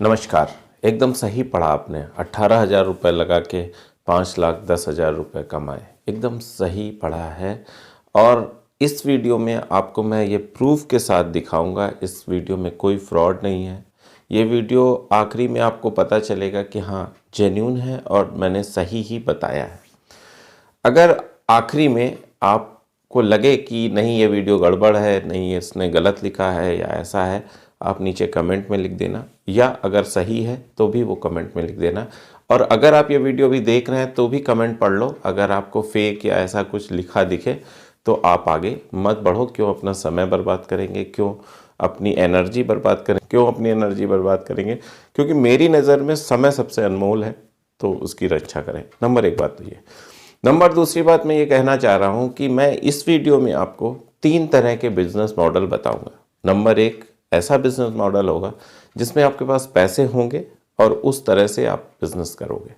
नमस्कार। एकदम सही पढ़ा आपने। 18,000 रुपये लगा के 5,10,000 रुपये कमाए, एकदम सही पढ़ा है। और इस वीडियो में आपको मैं ये प्रूफ के साथ दिखाऊंगा। इस वीडियो में कोई फ्रॉड नहीं है। ये वीडियो आखिरी में आपको पता चलेगा कि हाँ जेन्यून है और मैंने सही ही बताया है। अगर आखिरी में आपको लगे कि नहीं ये वीडियो गड़बड़ है, नहीं इसने गलत लिखा है या ऐसा है, आप नीचे कमेंट में लिख देना, या अगर सही है तो भी वो कमेंट में लिख देना। और अगर आप ये वीडियो भी देख रहे हैं तो भी कमेंट पढ़ लो। अगर आपको फेक या ऐसा कुछ लिखा दिखे तो आप आगे मत बढ़ो। क्यों अपना समय बर्बाद करेंगे, क्यों अपनी एनर्जी बर्बाद करेंगे, क्योंकि मेरी नज़र में समय सबसे अनमोल है, तो उसकी रक्षा करें। नंबर एक बात तो ये। नंबर दूसरी बात मैं ये कहना चाह रहा हूँ कि मैं इस वीडियो में आपको 3 तरह के बिजनेस मॉडल बताऊंगा। नंबर एक ऐसा बिजनेस मॉडल होगा जिसमें आपके पास पैसे होंगे और उस तरह से आप बिजनेस करोगे।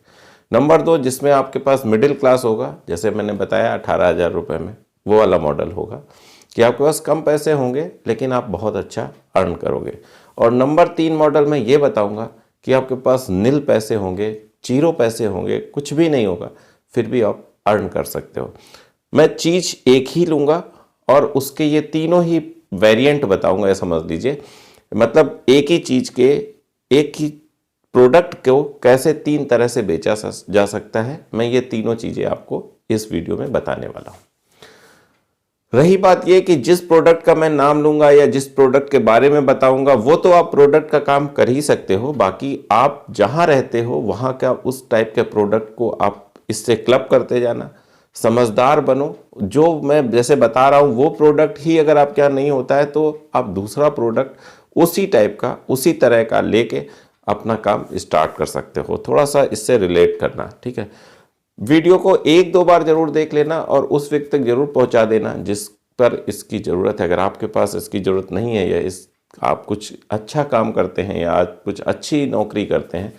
नंबर 2 जिसमें आपके पास मिडिल क्लास होगा, जैसे मैंने बताया 18,000 रुपये में, वो वाला मॉडल होगा कि आपके पास कम पैसे होंगे लेकिन आप बहुत अच्छा अर्न करोगे। और नंबर 3 मॉडल में ये बताऊंगा कि आपके पास नील पैसे होंगे, जीरो पैसे होंगे, कुछ भी नहीं होगा, फिर भी आप अर्न कर सकते हो। मैं चीज़ एक ही लूँगा और उसके ये तीनों ही वेरिएंट बताऊंगा, ये समझ लीजिए। मतलब एक ही चीज़ के, एक ही प्रोडक्ट को कैसे 3 तरह से बेचा जा सकता है, मैं ये तीनों चीज़ें आपको इस वीडियो में बताने वाला हूँ। रही बात ये कि जिस प्रोडक्ट का मैं नाम लूँगा या जिस प्रोडक्ट के बारे में बताऊँगा वो तो आप प्रोडक्ट का काम कर ही सकते हो, बाकी आप जहाँ रहते हो वहाँ का उस टाइप के प्रोडक्ट को आप इससे क्लब करते जाना। समझदार बनो। जो मैं जैसे बता रहा हूँ वो प्रोडक्ट ही अगर आपके यहाँ नहीं होता है तो आप दूसरा प्रोडक्ट उसी टाइप का, उसी तरह का लेके अपना काम स्टार्ट कर सकते हो। थोड़ा सा इससे रिलेट करना, ठीक है। वीडियो को 1-2 बार जरूर देख लेना और उस व्यक्ति तक जरूर पहुंचा देना जिस पर इसकी ज़रूरत है। अगर आपके पास इसकी ज़रूरत नहीं है या आप कुछ अच्छा काम करते हैं या आज कुछ अच्छी नौकरी करते हैं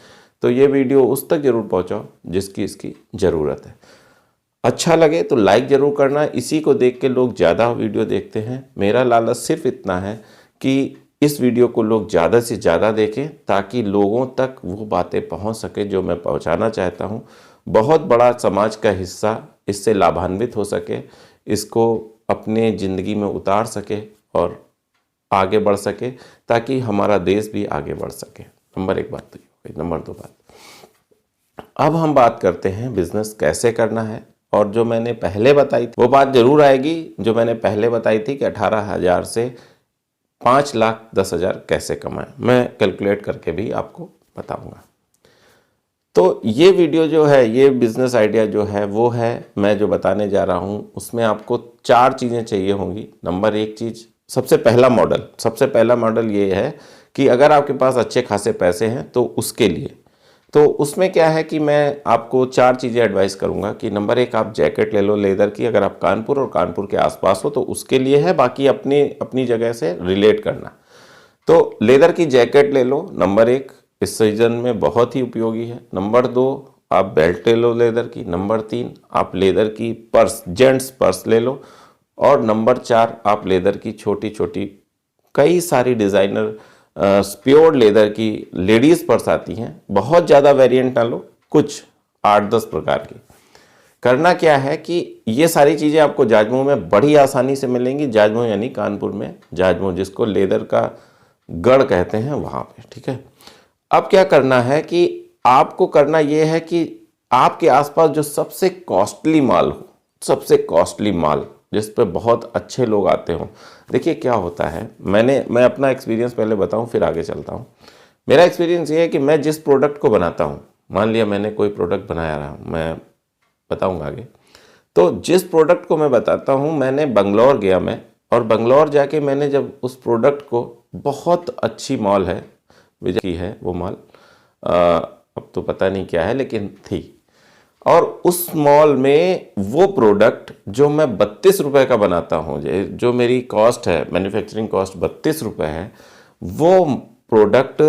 तो ये वीडियो उस तक जरूर पहुंचाओ जिसकी इसकी ज़रूरत है। अच्छा लगे तो लाइक ज़रूर करना। इसी को देख के लोग ज़्यादा वीडियो देखते हैं। मेरा लालच सिर्फ इतना है कि इस वीडियो को लोग ज़्यादा से ज़्यादा देखें ताकि लोगों तक वो बातें पहुंच सके जो मैं पहुंचाना चाहता हूं। बहुत बड़ा समाज का हिस्सा इससे लाभान्वित हो सके, इसको अपने ज़िंदगी में उतार सके और आगे बढ़ सके ताकि हमारा देश भी आगे बढ़ सके। नंबर 1 बात तो ये हुई। नंबर 2 बात, अब हम बात करते हैं बिजनेस कैसे करना है। और जो मैंने पहले बताई थी वो बात जरूर आएगी। जो मैंने पहले बताई थी कि 18,000 से 5,10,000 कैसे कमाएं, मैं कैलकुलेट करके भी आपको बताऊंगा। तो ये वीडियो जो है, ये बिजनेस आइडिया जो है वो है, मैं जो बताने जा रहा हूँ उसमें आपको 4 चीज़ें चाहिए होंगी। नंबर 1 चीज़, सबसे पहला मॉडल ये है कि अगर आपके पास अच्छे खासे पैसे हैं तो उसके लिए, तो उसमें क्या है कि मैं आपको 4 चीज़ें एडवाइस करूंगा कि नंबर 1 आप जैकेट ले लो लेदर की, अगर आप कानपुर और कानपुर के आसपास हो तो उसके लिए है, बाकी अपनी अपनी जगह से रिलेट करना। तो लेदर की जैकेट ले लो, नंबर 1 इस सीजन में बहुत ही उपयोगी है। नंबर 2 आप बेल्ट ले लो लेदर की। नंबर 3 आप लेदर की पर्स, जेंट्स पर्स ले लो। और नंबर 4 आप लेदर की छोटी छोटी कई सारी डिज़ाइनर प्योर लेदर की लेडीज़ पर्स आती हैं। बहुत ज़्यादा वेरिएंट ना लो, कुछ 8-10 प्रकार की। करना क्या है कि ये सारी चीज़ें आपको जाजमऊ में बड़ी आसानी से मिलेंगी। जाजमऊ यानी कानपुर में, जाजमऊ जिसको लेदर का गढ़ कहते हैं, वहाँ पे, ठीक है। अब क्या करना है कि आपको करना ये है कि आपके आसपास जो सबसे कॉस्टली माल हो, सबसे कॉस्टली माल जिस पे बहुत अच्छे लोग आते हों। देखिए क्या होता है, मैं अपना एक्सपीरियंस पहले बताऊं फिर आगे चलता हूं। मेरा एक्सपीरियंस ये है कि मैं जिस प्रोडक्ट को बनाता हूं, मान लिया मैंने कोई प्रोडक्ट बनाया रहा हूं, मैं बताऊंगा आगे। तो जिस प्रोडक्ट को मैं बताता हूं, मैंने बंगलौर गया मैं, और बंगलौर जाके मैंने जब उस प्रोडक्ट को, बहुत अच्छी मॉल है, विजय की है वो मॉल, अब तो पता नहीं क्या है लेकिन थी। और उस मॉल में वो प्रोडक्ट जो मैं 32 रुपये का बनाता हूँ, जो मेरी कॉस्ट है, मैन्युफैक्चरिंग कॉस्ट 32 रुपये है, वो प्रोडक्ट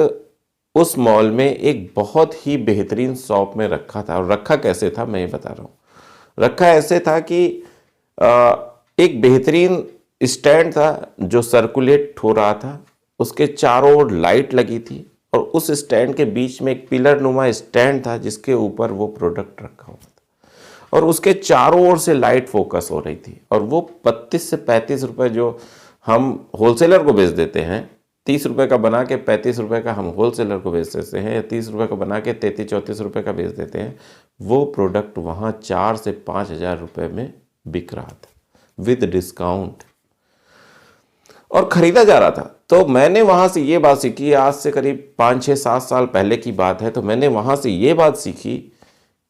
उस मॉल में एक बहुत ही बेहतरीन शॉप में रखा था। और रखा कैसे था मैं ये बता रहा हूँ। रखा ऐसे था कि एक बेहतरीन स्टैंड था जो सर्कुलेट हो रहा था, उसके चारों ओर लाइट लगी थी, और और उस स्टैंड के बीच में एक पिलर नुमा स्टैंड था जिसके ऊपर वो प्रोडक्ट रखा हुआ था और उसके चारों ओर से लाइट फोकस हो रही थी। और वो 32 से 35 रुपए जो हम होलसेलर को बेच देते हैं, 30 रुपए का बना के 35 रुपए का हम होलसेलर को बेच देते हैं, या 30 रुपए का बना के 33-34 रुपए का बेच देते हैं, वो प्रोडक्ट वहाँ 4 से 5 हज़ार रुपये में बिक रहा था विद डिस्काउंट और ख़रीदा जा रहा था। तो मैंने वहाँ से ये बात सीखी, आज से करीब 5-6-7 साल पहले की बात है। तो मैंने वहाँ से ये बात सीखी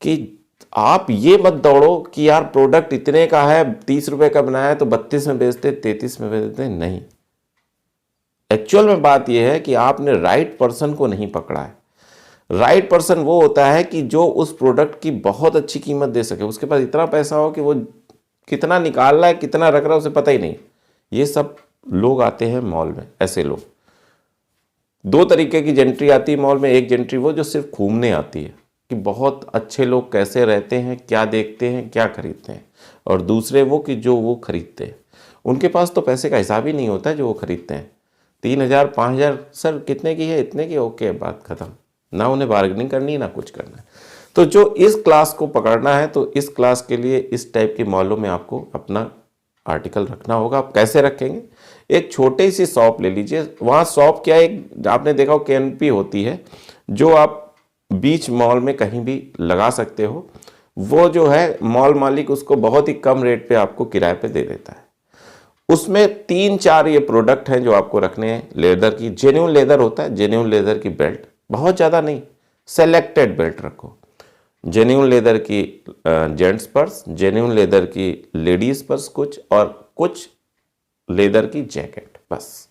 कि आप ये मत दौड़ो कि यार प्रोडक्ट इतने का है, 30 रुपए का बनाया है तो 32 में बेचते, 33 में बेचते। नहीं, एक्चुअल में बात यह है कि आपने राइट पर्सन को नहीं पकड़ा है। राइट पर्सन वो होता है कि जो उस प्रोडक्ट की बहुत अच्छी कीमत दे सके, उसके पास इतना पैसा हो कि वो कितना निकाल रहा है कितना रख रहा है उसे पता ही नहीं। ये सब लोग आते हैं मॉल में। ऐसे लोग, दो तरीके की जेंट्री आती है मॉल में। एक जेंट्री वो जो सिर्फ घूमने आती है कि बहुत अच्छे लोग कैसे रहते हैं, क्या देखते हैं, क्या खरीदते हैं, और दूसरे वो कि जो वो खरीदते हैं। उनके पास तो पैसे का हिसाब ही नहीं होता है जो वो खरीदते हैं। 3,000 5,000 सर कितने की है, इतने की, ओके बात खत्म। ना उन्हें बार्गेनिंग करनी है ना कुछ करना है। तो जो इस क्लास को पकड़ना है तो इस क्लास के लिए इस टाइप के मॉलों में आपको अपना आर्टिकल रखना होगा। आप कैसे रखेंगे? एक छोटी सी शॉप ले लीजिए। वहाँ शॉप क्या है, एक आपने देखा हो कैनपी होती है जो आप बीच मॉल में कहीं भी लगा सकते हो। वो जो है मॉल मालिक उसको बहुत ही कम रेट पे आपको किराए पे दे देता है। उसमें 3-4 ये प्रोडक्ट हैं जो आपको रखने हैं। लेदर की, जेन्युइन लेदर होता है, जेन्युइन लेदर की बेल्ट, बहुत ज़्यादा नहीं, सेलेक्टेड बेल्ट रखो। जेन्युइन लेदर की जेंट्स पर्स, जेन्युइन लेदर की लेडीज़ पर्स कुछ, और कुछ लेदर की जैकेट, बस।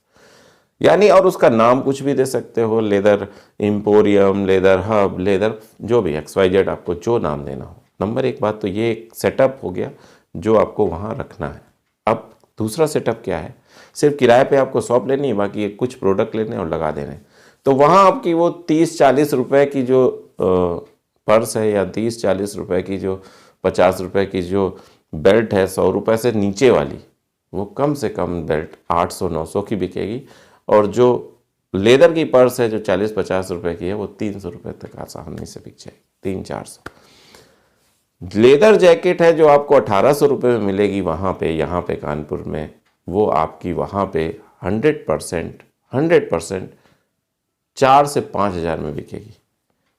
यानी और उसका नाम कुछ भी दे सकते हो, leather emporium, leather hub, leather जो भी XYZ, आपको जो नाम देना हो। नंबर एक बात तो ये एक सेटअप हो गया जो आपको वहाँ रखना है। अब दूसरा सेटअप क्या है, सिर्फ किराए पे आपको शॉप लेनी है, बाकी ये कुछ प्रोडक्ट लेने और लगा देने। तो वहाँ आपकी वो 30-40 रुपए की जो पर्स है, या 30-40 रुपए की जो 50 रुपए की जो बेल्ट है, 100 रुपए से नीचे वाली, वो कम से कम बेल्ट 800-900 की बिकेगी। और जो लेदर की पर्स है जो 40-50 रुपए की है, वो 300 रुपए तक आसानी से बिक जाएगी, 300-400। लेदर जैकेट है जो आपको 1800 रुपये में मिलेगी वहाँ पे, यहाँ पे कानपुर में, वो आपकी वहाँ पे 100% 4 से 5 हज़ार में बिकेगी।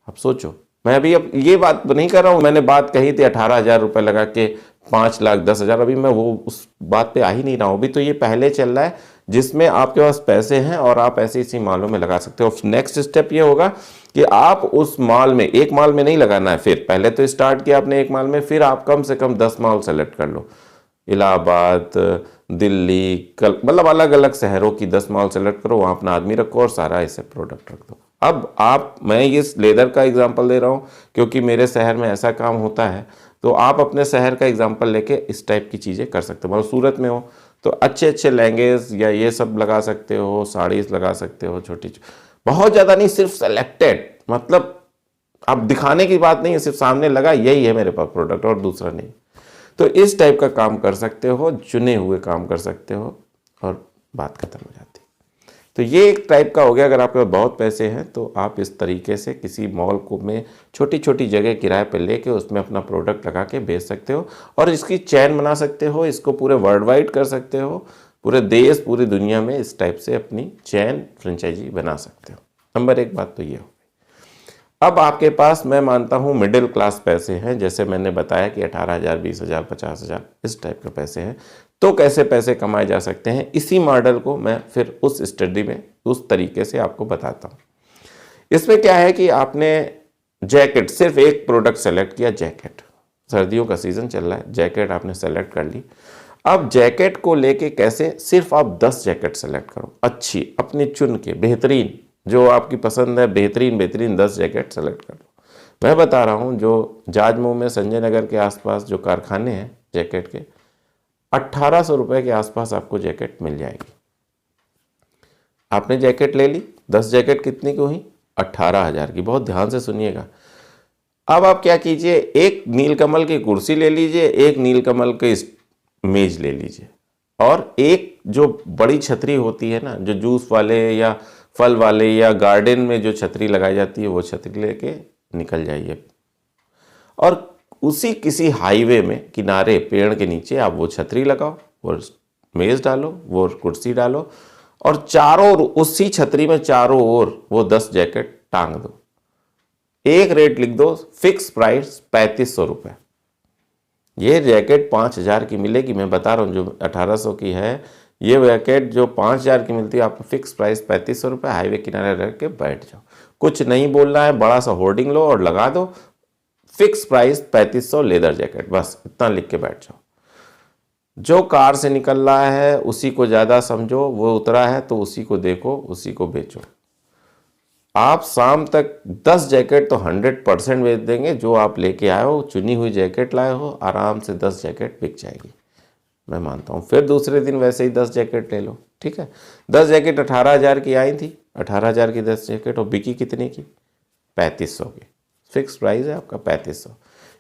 अब सोचो, मैं अभी अब ये बात नहीं कर रहा हूँ, मैंने बात कही थी 18,000 रुपये लगा के 5,10,000, अभी मैं वो उस बात पे आ ही नहीं रहा हूँ। अभी तो ये पहले चल रहा है जिसमें आपके पास पैसे हैं और आप ऐसे इसी मालों में लगा सकते हो। नेक्स्ट स्टेप ये होगा कि आप उस माल में, एक माल में नहीं लगाना है। फिर पहले तो स्टार्ट किया आपने एक माल में, फिर आप कम से कम 10 माल सेलेक्ट कर लो। इलाहाबाद, दिल्ली, मतलब अलग अलग शहरों की 10 माल सेलेक्ट करो, वहाँ अपना आदमी रखो और सारा ऐसे प्रोडक्ट रख दो। अब आप, मैं ये लेदर का एग्जांपल दे रहा हूँ क्योंकि मेरे शहर में ऐसा काम होता है, तो आप अपने शहर का एग्जांपल लेके इस टाइप की चीज़ें कर सकते हो। मतलब सूरत में हो तो अच्छे अच्छे लहंगेज या ये सब लगा सकते हो, साड़ीज लगा सकते हो, छोटी, बहुत ज़्यादा नहीं, सिर्फ सेलेक्टेड। मतलब आप दिखाने की बात नहीं है, सिर्फ सामने लगा यही है मेरे पास प्रोडक्ट और दूसरा नहीं। तो इस टाइप का काम कर सकते हो, चुने हुए काम कर सकते हो और बात खत्म हो जाती है। तो ये एक टाइप का हो गया। अगर आपके पास बहुत पैसे हैं तो आप इस तरीके से किसी मॉल को में छोटी छोटी जगह किराए पे लेके उसमें अपना प्रोडक्ट लगा के बेच सकते हो और इसकी चैन बना सकते हो। इसको पूरे वर्ल्ड वाइड कर सकते हो, पूरे देश पूरी दुनिया में इस टाइप से अपनी चैन फ्रेंचाइजी बना सकते हो। नंबर एक बात तो ये हो गई। अब आपके पास, मैं मानता हूँ, मिडिल क्लास पैसे हैं, जैसे मैंने बताया कि 18,000, 20,000, 50,000 इस टाइप के पैसे हैं। तो कैसे पैसे कमाए जा सकते हैं, इसी मॉडल को मैं फिर उस स्टडी में उस तरीके से आपको बताता हूँ। इसमें क्या है कि आपने जैकेट, सिर्फ एक प्रोडक्ट सेलेक्ट किया, जैकेट, सर्दियों का सीज़न चल रहा है, जैकेट आपने सेलेक्ट कर ली। अब जैकेट को लेके कैसे, सिर्फ आप 10 जैकेट सेलेक्ट करो, अच्छी अपनी चुन के, बेहतरीन, जो आपकी पसंद है, बेहतरीन 10 जैकेट सेलेक्ट कर लो। मैं बता रहा हूँ, जो जाजमऊ में संजय नगर के आसपास जो कारखाने हैं जैकेट के, 1800 रुपये के आसपास आपको जैकेट मिल जाएगी। आपने जैकेट ले ली, 10 जैकेट कितनी की हुई, 18,000 की। बहुत ध्यान से सुनिएगा। अब आप क्या कीजिए, एक नीलकमल की कुर्सी ले लीजिए, एक नीलकमल की मेज ले लीजिए, और एक जो बड़ी छतरी होती है ना, जो जूस वाले या फल वाले या गार्डन में जो छतरी लगाई जाती है वो छतरी लेके निकल जाइए। और उसी किसी हाईवे में किनारे पेड़ के नीचे आप वो छतरी लगाओ, वो मेज़ डालो, वो कुर्सी डालो और चारों ओर उसी छतरी में चारों ओर वो 10 जैकेट टांग दो। एक रेट लिख दो, फिक्स प्राइस 3500 रुपये। ये जैकेट 5000 की मिलेगी, मैं बता रहा हूँ। जो 1800 की है ये जैकेट जो 5000 की मिलती है, आपको फिक्स प्राइस 3500 रुपये। हाईवे किनारे रख के बैठ जाओ, कुछ नहीं बोलना है, बड़ा सा होर्डिंग लो और लगा दो, फिक्स प्राइस 3500 लेदर जैकेट, बस इतना लिख के बैठ जाओ। जो कार से निकल रहा है उसी को ज़्यादा समझो, वो उतरा है तो उसी को देखो, उसी को बेचो। आप शाम तक 10 जैकेट तो 100% बेच देंगे। जो आप लेके आए हो, चुनी हुई जैकेट लाए हो, आराम से 10 जैकेट बिक जाएगी, मैं मानता हूँ। फिर दूसरे दिन वैसे ही 10 जैकेट ले लो, ठीक है। 10 जैकेट 18,000 की आई थी, 18,000 की 10 जैकेट, और बिकी कितने की? 3500 की। फिक्स प्राइस है आपका 3500,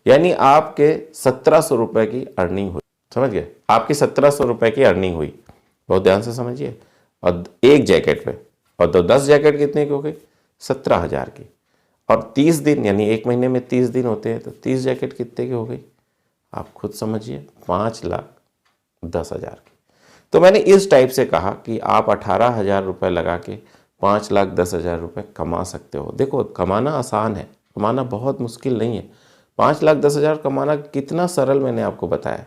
यानी आपके 1700 रुपये की अर्निंग हुई। समझ गए? आपकी 1700 रुपये की अर्निंग हुई, बहुत ध्यान से समझिए। और एक जैकेट पे, और तो 10 जैकेट कितने की हो गई? 17,000 की। और 30 दिन, यानी एक महीने में 30 दिन होते हैं, तो 30 जैकेट कितने की हो गई? आप खुद समझिए, 5,10,000 की। तो मैंने इस टाइप से कहा कि आप 18,000 रुपये लगा के 5,10,000 रुपये कमा सकते हो। देखो, कमाना आसान है, कमाना बहुत मुश्किल नहीं है। 5,10,000 कमाना कितना सरल मैंने आपको बताया।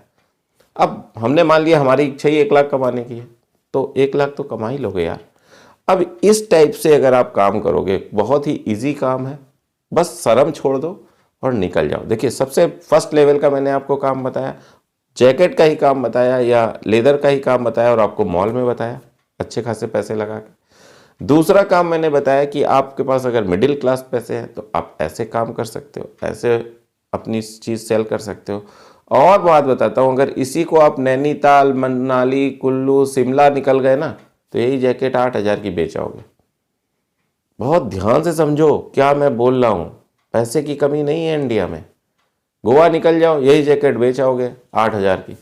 अब हमने मान लिया हमारी इच्छा ही 1 लाख कमाने की है, तो 1 लाख तो कमा ही लोगे यार। अब इस टाइप से अगर आप काम करोगे, बहुत ही इजी काम है, बस शर्म छोड़ दो और निकल जाओ। देखिए, सबसे फर्स्ट लेवल का मैंने आपको काम बताया, जैकेट का ही काम बताया या लेदर का ही काम बताया, और आपको मॉल में बताया अच्छे खासे पैसे लगा के। दूसरा काम मैंने बताया कि आपके पास अगर मिडिल क्लास पैसे हैं तो आप ऐसे काम कर सकते हो, ऐसे अपनी चीज़ सेल कर सकते हो। और बात बताता हूँ, अगर इसी को आप नैनीताल, मनाली, कुल्लू, शिमला निकल गए ना, तो यही जैकेट 8,000 की बेचोगे। बहुत ध्यान से समझो क्या मैं बोल रहा हूँ, पैसे की कमी नहीं है इंडिया में। गोवा निकल जाओ, यही जैकेट बेचोगे 8,000 की।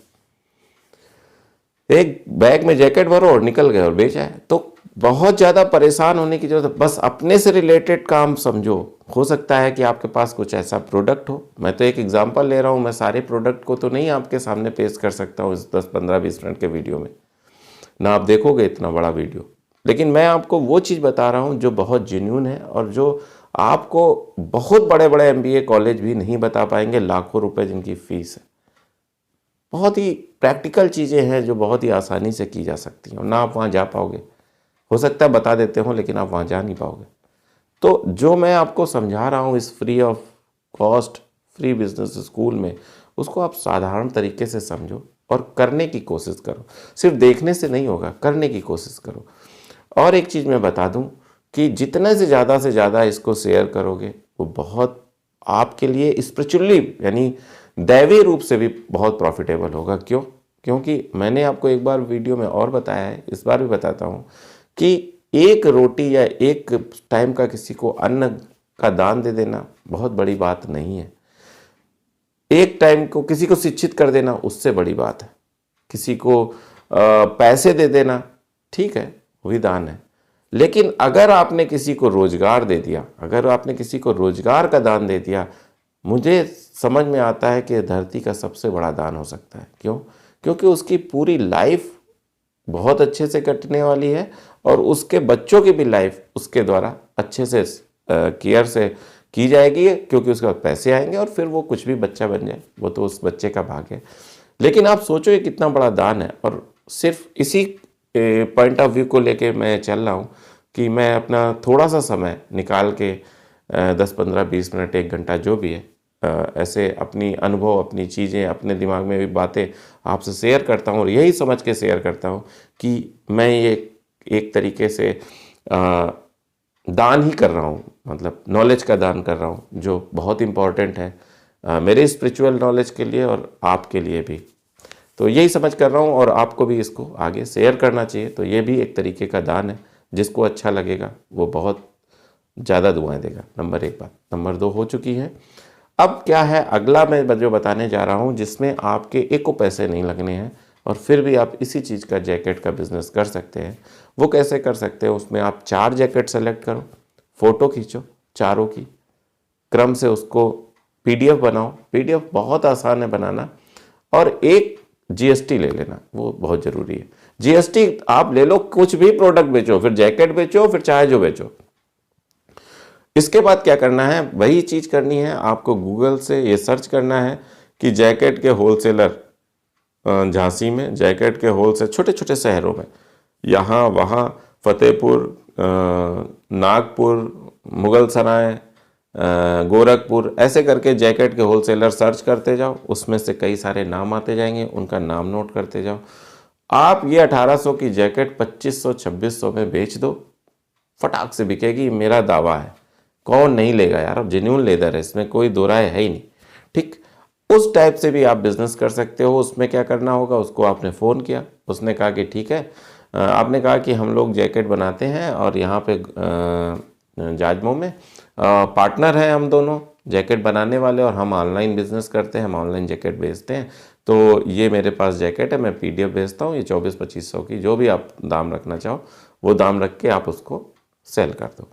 एक बैग में जैकेट भरो और निकल गए और बेच आए। तो बहुत ज़्यादा परेशान होने की जरूरत है, बस अपने से रिलेटेड काम समझो। हो सकता है कि आपके पास कुछ ऐसा प्रोडक्ट हो, मैं तो एक एग्जांपल ले रहा हूँ, मैं सारे प्रोडक्ट को तो नहीं आपके सामने पेश कर सकता हूँ इस 10, 15, 20 मिनट के वीडियो में, ना आप देखोगे इतना बड़ा वीडियो। लेकिन मैं आपको वो चीज़ बता रहा हूँ जो बहुत जेन्युइन है और जो आपको बहुत बड़े बड़े MBA कॉलेज भी नहीं बता पाएंगे, लाखों रुपए जिनकी फीस है। बहुत ही प्रैक्टिकल चीज़ें हैं जो बहुत ही आसानी से की जा सकती हैं, और ना आप वहाँ जा पाओगे। हो सकता है बता देते हो, लेकिन आप वहाँ जा नहीं पाओगे। तो जो मैं आपको समझा रहा हूँ इस free of cost free business school में, उसको आप साधारण तरीके से समझो और करने की कोशिश करो। सिर्फ देखने से नहीं होगा, करने की कोशिश करो। और एक चीज़ मैं बता दूं कि जितने से ज़्यादा इसको शेयर करोगे, वो बहुत आपके लिए स्पिरिचुअली यानी दैवीय रूप से भी बहुत प्रॉफिटेबल होगा। क्यों? क्योंकि मैंने आपको एक बार वीडियो में और बताया है, इस बार भी बताता हूँ कि एक रोटी या एक टाइम का किसी को अन्न का दान दे देना बहुत बड़ी बात नहीं है। एक टाइम को किसी को शिक्षित कर देना उससे बड़ी बात है। किसी को पैसे दे देना, ठीक है, वो भी दान है। लेकिन अगर आपने किसी को रोजगार दे दिया, अगर आपने किसी को रोजगार का दान दे दिया, मुझे समझ में आता है कि धरती का सबसे बड़ा दान हो सकता है। क्यों? क्योंकि उसकी पूरी लाइफ बहुत अच्छे से कटने वाली है और उसके बच्चों की भी लाइफ उसके द्वारा अच्छे से केयर से की जाएगी, क्योंकि उसके बाद पैसे आएंगे और फिर वो कुछ भी बच्चा बन जाए, वो तो उस बच्चे का भाग्य है। लेकिन आप सोचो ये कितना बड़ा दान है। और सिर्फ इसी पॉइंट ऑफ व्यू को लेके मैं चल रहा हूँ कि मैं अपना थोड़ा सा समय निकाल के 10, 15, 20 मिनट, 1 घंटा जो भी है, ऐसे अपनी अनुभव, अपनी चीज़ें, अपने दिमाग में भी बातें आपसे शेयर करता हूँ। और यही समझ के शेयर करता हूँ कि मैं ये एक तरीके से दान ही कर रहा हूँ, मतलब नॉलेज का दान कर रहा हूँ, जो बहुत इम्पॉर्टेंट है मेरे स्पिरिचुअल नॉलेज के लिए और आपके लिए भी। तो यही समझ कर रहा हूँ और आपको भी इसको आगे शेयर करना चाहिए। तो ये भी एक तरीके का दान है, जिसको अच्छा लगेगा वो बहुत ज़्यादा दुआएं देगा। नंबर 1 बात। नंबर 2 हो चुकी है। अब क्या है अगला मैं जो बताने जा रहा हूँ, जिसमें आपके 1 को पैसे नहीं लगने हैं और फिर भी आप इसी चीज़ का जैकेट का बिज़नेस कर सकते हैं। वो कैसे कर सकते हैं, उसमें आप 4 जैकेट सेलेक्ट करो, फ़ोटो खींचो चारों की, क्रम से उसको पीडीएफ बनाओ, पीडीएफ बहुत आसान है बनाना, और एक जीएसटी ले लेना, वो बहुत ज़रूरी है। जीएसटी आप ले लो, कुछ भी प्रोडक्ट बेचो, फिर जैकेट बेचो, फिर चाहे जो बेचो। इसके बाद क्या करना है, वही चीज़ करनी है आपको, गूगल से ये सर्च करना है कि जैकेट के होलसेलर झांसी में, जैकेट के होलसेल छोटे छोटे शहरों में, यहाँ वहाँ फतेहपुर, नागपुर, मुगलसराय, गोरखपुर, ऐसे करके जैकेट के होलसेलर सर्च करते जाओ। उसमें से कई सारे नाम आते जाएंगे, उनका नाम नोट करते जाओ। आप ये 1800 की जैकेट 2500-2600 में बेच दो, फटाक से बिकेगी, मेरा दावा है। कौन नहीं लेगा यार, अब जेन्युइन लेदर है, इसमें कोई दो राय है ही नहीं। ठीक, उस टाइप से भी आप बिज़नेस कर सकते हो। उसमें क्या करना होगा, उसको आपने फ़ोन किया, उसने कहा कि ठीक है, आपने कहा कि हम लोग जैकेट बनाते हैं और यहाँ पे जाजमऊ में पार्टनर हैं हम दोनों जैकेट बनाने वाले, और हम ऑनलाइन बिज़नेस करते हैं, हम ऑनलाइन जैकेट बेचते हैं, तो ये मेरे पास जैकेट है, मैं पीडीएफ भेजता हूँ, ये 2400-2500 की, जो भी आप दाम रखना चाहो वो दाम रख के आप उसको सेल कर दो।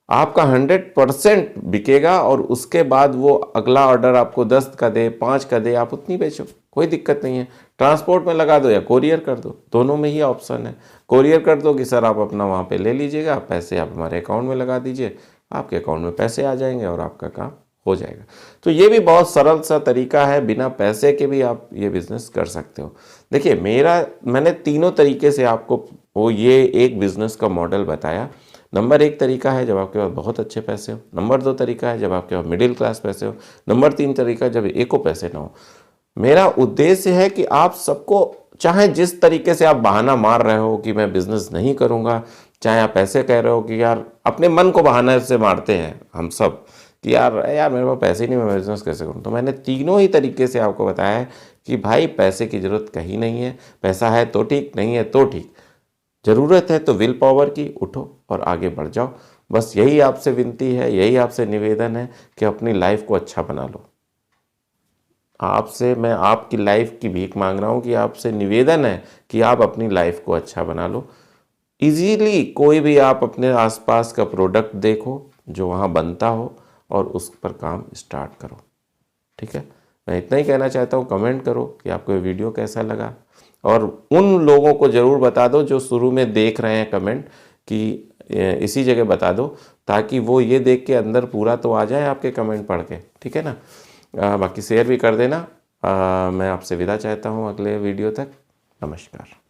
आपका 100% बिकेगा, और उसके बाद वो अगला ऑर्डर आपको 10 का दे, 5 का दे, आप उतनी बेचो, कोई दिक्कत नहीं है। ट्रांसपोर्ट में लगा दो या कोरियर कर दो, दोनों में ही ऑप्शन है। कोरियर कर दो कि सर आप अपना वहाँ पे ले लीजिएगा, पैसे आप हमारे अकाउंट में लगा दीजिए, आपके अकाउंट में पैसे आ जाएंगे और आपका काम हो जाएगा। तो ये भी बहुत सरल सा तरीका है, बिना पैसे के भी आप ये बिज़नेस कर सकते हो। देखिए मैंने तीनों तरीके से आपको वो ये एक बिज़नेस का मॉडल बताया। नंबर 1 तरीका है जब आपके पास बहुत अच्छे पैसे हो, नंबर 2 तरीका है जब आपके पास मिडिल क्लास पैसे हो, नंबर 3 तरीका जब एको पैसे ना हो। मेरा उद्देश्य है कि आप सबको, चाहे जिस तरीके से आप बहाना मार रहे हो कि मैं बिज़नेस नहीं करूँगा, चाहे आप ऐसे कह रहे हो कि यार, अपने मन को बहाने से मारते हैं हम सब कि यार मेरे पास पैसे नहीं, मैं बिज़नेस कैसे करूँ। तो मैंने तीनों ही तरीके से आपको बताया है कि भाई पैसे की ज़रूरत कहीं नहीं है, पैसा है तो ठीक, नहीं है तो ठीक, ज़रूरत है तो विल पावर की, उठो और आगे बढ़ जाओ। बस यही आपसे विनती है, यही आपसे निवेदन है कि अपनी लाइफ को अच्छा बना लो। आपसे मैं आपकी लाइफ की भीख मांग रहा हूँ कि आपसे निवेदन है कि आप अपनी लाइफ को अच्छा बना लो। इजीली कोई भी आप अपने आसपास का प्रोडक्ट देखो जो वहाँ बनता हो और उस पर काम स्टार्ट करो। ठीक है, मैं इतना ही कहना चाहता हूँ। कमेंट करो कि आपको ये वीडियो कैसा लगा, और उन लोगों को ज़रूर बता दो जो शुरू में देख रहे हैं कमेंट, कि इसी जगह बता दो, ताकि वो ये देख के अंदर पूरा तो आ जाए आपके कमेंट पढ़ के। ठीक है ना, बाकी शेयर भी कर देना। मैं आपसे विदा चाहता हूँ अगले वीडियो तक। नमस्कार।